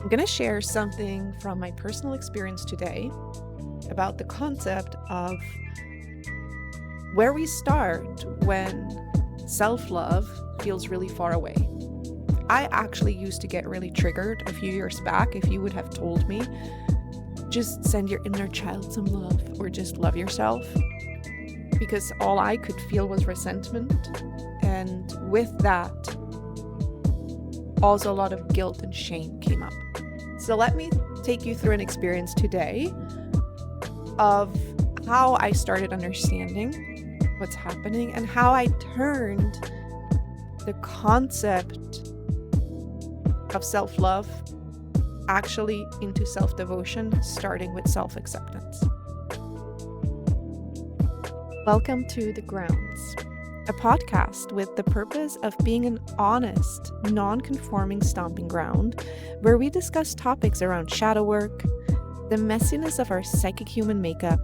I'm going to share something from my personal experience today about the concept of where we start when self-love feels really far away. I actually used to get really triggered a few years back if you would have told me, just send your inner child some love or just love yourself, because all I could feel was resentment. And with that, also a lot of guilt and shame came up. So let me take you through an experience today of how I started understanding what's happening and how I turned the concept of self-love actually into self-devotion, starting with self-acceptance. Welcome to The Grounds, a podcast with the purpose of being an honest, non-conforming stomping ground where we discuss topics around shadow work, the messiness of our psychic human makeup,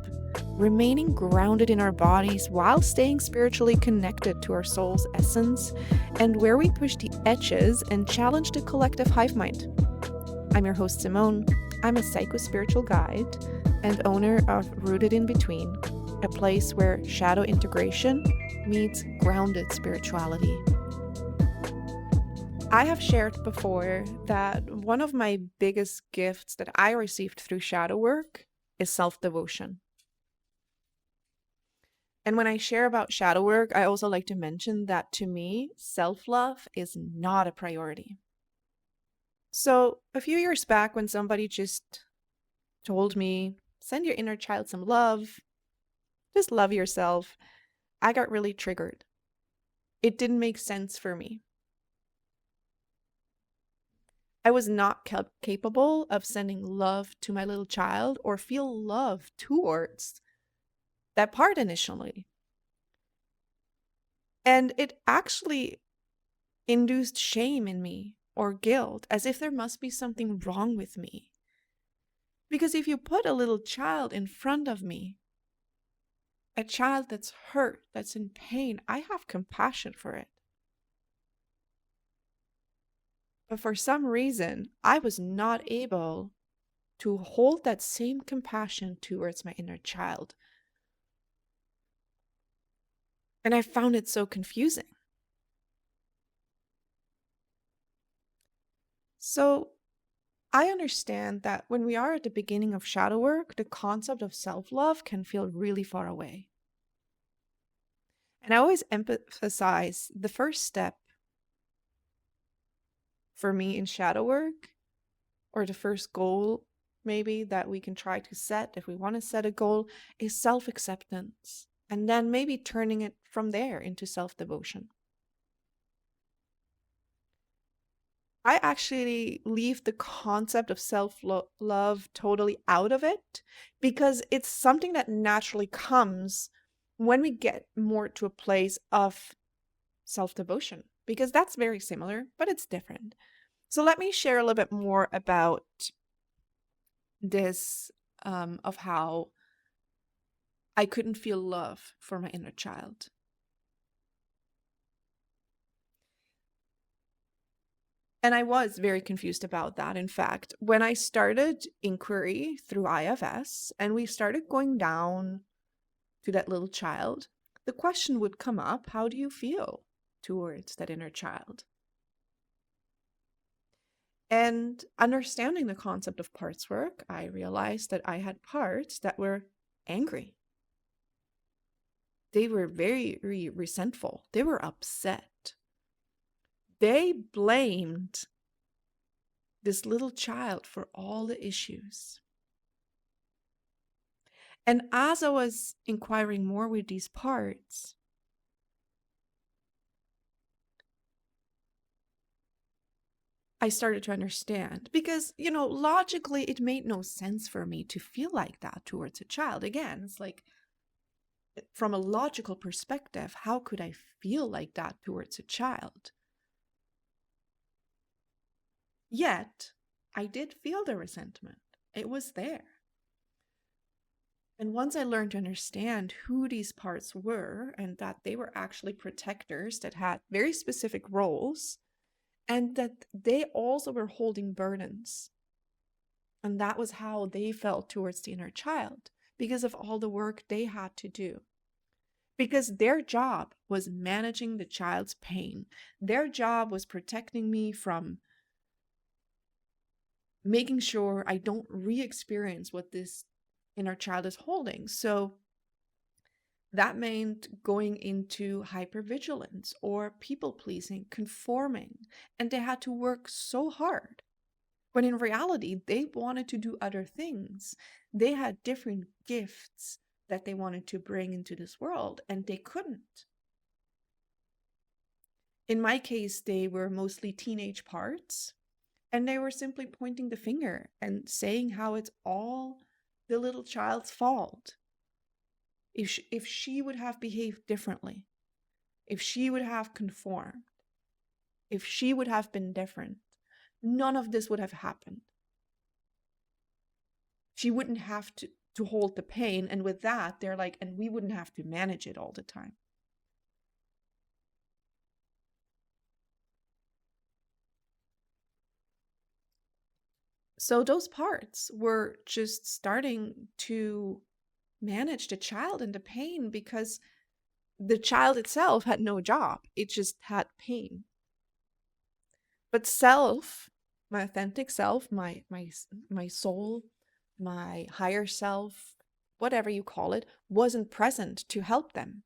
remaining grounded in our bodies while staying spiritually connected to our soul's essence, and where we push the edges and challenge the collective hive mind. I'm your host, Simone. I'm a psycho-spiritual guide and owner of Rooted in Between, a place where shadow integration meets grounded spirituality. I have shared before that one of my biggest gifts that I received through shadow work is self-devotion. And when I share about shadow work, I also like to mention that to me, self-love is not a priority. So a few years back, when somebody just told me, send your inner child some love, just love yourself, I got really triggered. It didn't make sense for me. I was not capable of sending love to my little child or feel love towards that part initially. And it actually induced shame in me or guilt, as if there must be something wrong with me. Because if you put a little child in front of me, a child that's hurt, that's in pain, I have compassion for it. But for some reason, I was not able to hold that same compassion towards my inner child. And I found it so confusing. So I understand that when we are at the beginning of shadow work, the concept of self-love can feel really far away. And I always emphasize the first step for me in shadow work, or the first goal maybe that we can try to set if we want to set a goal, is self-acceptance. And then maybe turning it from there into self-devotion. I actually leave the concept of self-love totally out of it because it's something that naturally comes when we get more to a place of self-devotion, because that's very similar, but it's different. So let me share a little bit more about this, of how I couldn't feel love for my inner child. And I was very confused about that. In fact, when I started inquiry through IFS and we started going down to that little child, the question would come up, how do you feel towards that inner child? And understanding the concept of parts work, I realized that I had parts that were angry. They were very resentful. They were upset. They blamed this little child for all the issues. And as I was inquiring more with these parts, I started to understand, because, logically it made no sense for me to feel like that towards a child. Again, it's like, from a logical perspective, how could I feel like that towards a child? Yet, I did feel the resentment. It was there. And once I learned to understand who these parts were and that they were actually protectors that had very specific roles, and that they also were holding burdens And that was how they felt towards the inner child, because of all the work they had to do. Because their job was managing the child's pain. Their job was protecting me from making sure I don't re-experience what this inner child is holding. So that meant going into hypervigilance or people pleasing, conforming, and they had to work so hard. When in reality, they wanted to do other things. They had different gifts that they wanted to bring into this world, and they couldn't. In my case, they were mostly teenage parts, and they were simply pointing the finger and saying how it's all the little child's fault. If she would have behaved differently, if she would have conformed, if she would have been different, none of this would have happened. She wouldn't have to hold the pain. And with that, they're like, and we wouldn't have to manage it all the time. So those parts were just starting to manage the child and the pain because the child itself had no job. It just had pain. But self, my authentic self, my soul, my higher self, whatever you call it, wasn't present to help them.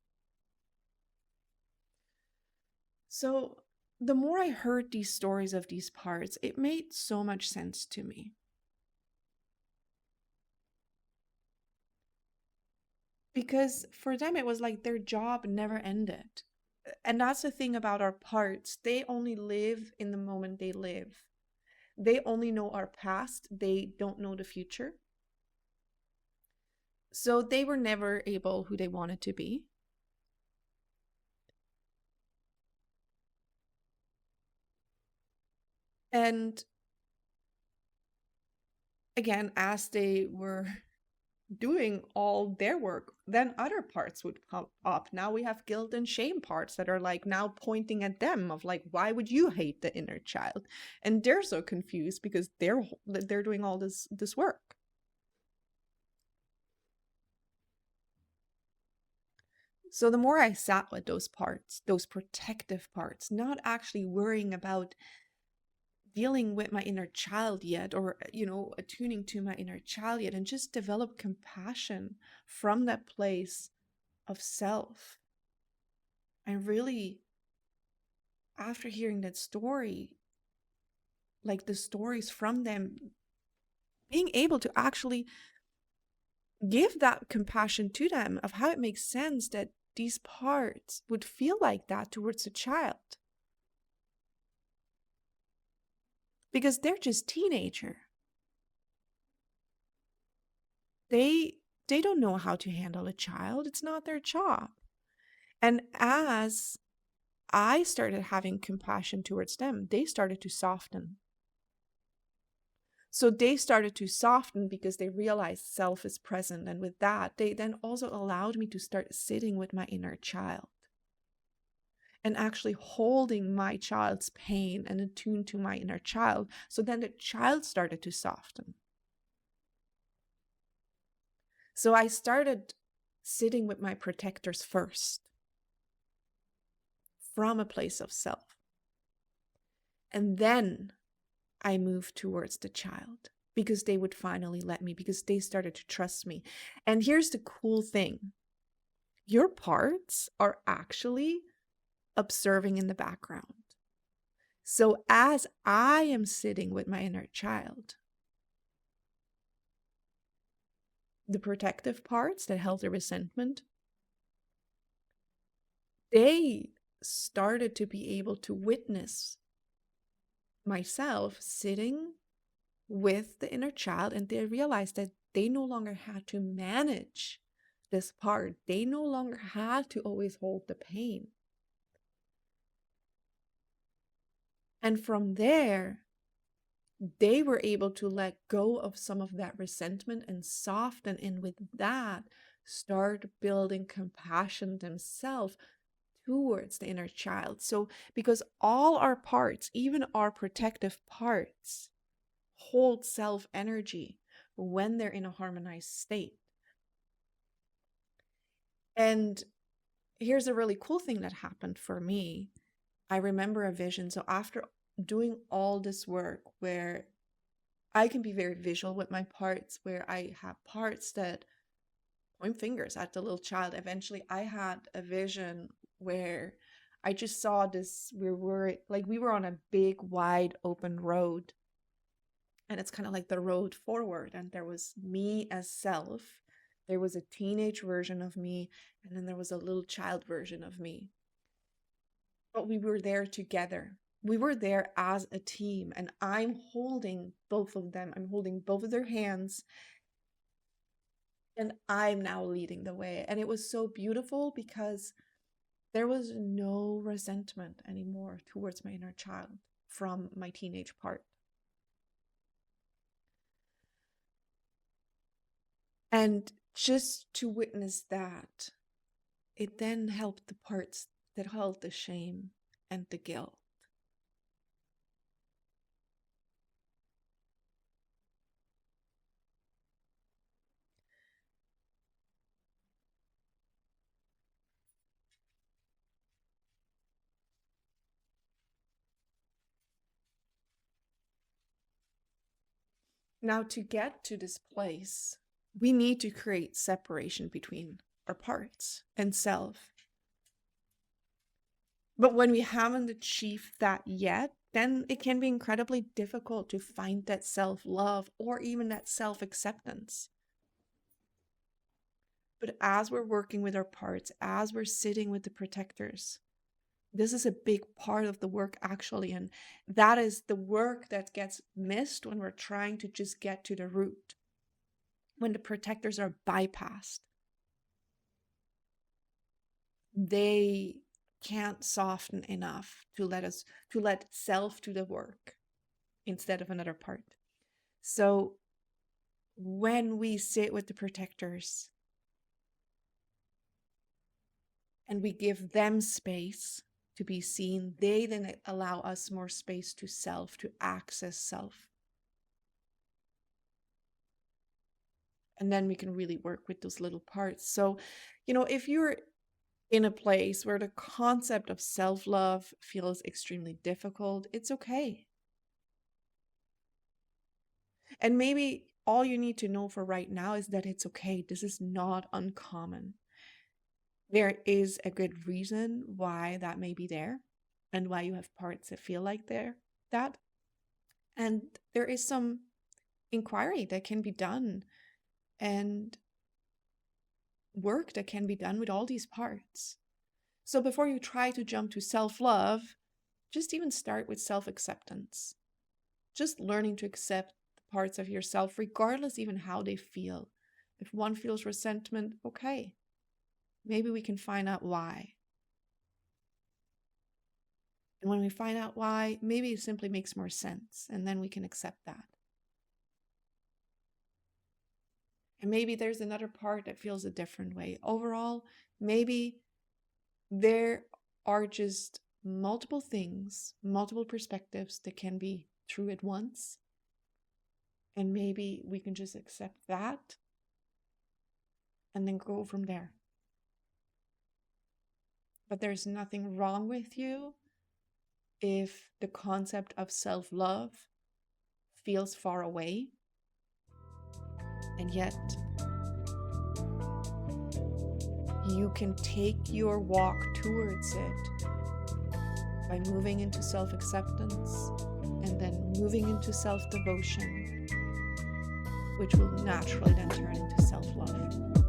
So the more I heard these stories of these parts, it made so much sense to me. Because for them, it was like their job never ended. And that's the thing about our parts. They only live in the moment they live. They only know our past. They don't know the future. So they were never able who they wanted to be. And again, as they were doing all their work, then other parts would pop up. Now we have guilt and shame parts that are like now pointing at them of like, why would you hate the inner child? And they're so confused because they're doing all this work. So the more I sat with those parts, those protective parts, not actually worrying about dealing with my inner child yet, or attuning to my inner child yet, and just develop compassion from that place of self. And really, after hearing that story, like the stories from them, being able to actually give that compassion to them of how it makes sense that these parts would feel like that towards a child, because they're just teenager. They don't know how to handle a child. It's not their job. And as I started having compassion towards them, they started to soften. So they started to soften because they realized self is present. And with that, they then also allowed me to start sitting with my inner child and actually holding my child's pain and attuned to my inner child. So then the child started to soften. So I started sitting with my protectors first from a place of self. And then I moved towards the child because they would finally let me, because they started to trust me. And here's the cool thing. Your parts are actually observing in the background. So as I am sitting with my inner child, the protective parts that held the resentment, they started to be able to witness myself sitting with the inner child, and they realized that they no longer had to manage this part. They no longer had to always hold the pain. And from there, they were able to let go of some of that resentment and soften, and with that, start building compassion themselves towards the inner child. So, because all our parts, even our protective parts, hold self energy when they're in a harmonized state. And here's a really cool thing that happened for me. I remember a vision. So after doing all this work where I can be very visual with my parts, where I have parts that point fingers at the little child, eventually I had a vision where I just saw this, we were on a big wide open road, and it's kind of like the road forward, and there was me as self, there was a teenage version of me, and then there was a little child version of me, but we were there together. We were there as a team, and I'm holding both of them. I'm holding both of their hands, and I'm now leading the way. And it was so beautiful because there was no resentment anymore towards my inner child from my teenage part. And just to witness that, it then helped the parts that held the shame and the guilt. Now, to get to this place, we need to create separation between our parts and self. But when we haven't achieved that yet, then it can be incredibly difficult to find that self-love or even that self-acceptance. But as we're working with our parts, as we're sitting with the protectors, this is a big part of the work actually. And that is the work that gets missed when we're trying to just get to the root, when the protectors are bypassed. They can't soften enough to let self do the work instead of another part. So when we sit with the protectors and we give them space to be seen, they then allow us more space to self, to access self. And then we can really work with those little parts. So, if you're in a place where the concept of self-love feels extremely difficult, it's okay. And maybe all you need to know for right now is that it's okay. This is not uncommon. There is a good reason why that may be there and why you have parts that feel like that. And there is some inquiry that can be done and work that can be done with all these parts. So before you try to jump to self-love, just even start with self-acceptance. Just learning to accept the parts of yourself, regardless even how they feel. If one feels resentment, okay. Maybe we can find out why. And when we find out why, maybe it simply makes more sense, and then we can accept that. And maybe there's another part that feels a different way. Overall, maybe there are just multiple things, multiple perspectives that can be true at once. And maybe we can just accept that and then go from there. But there's nothing wrong with you if the concept of self-love feels far away. And yet, you can take your walk towards it by moving into self-acceptance and then moving into self-devotion, which will naturally then turn into self-love.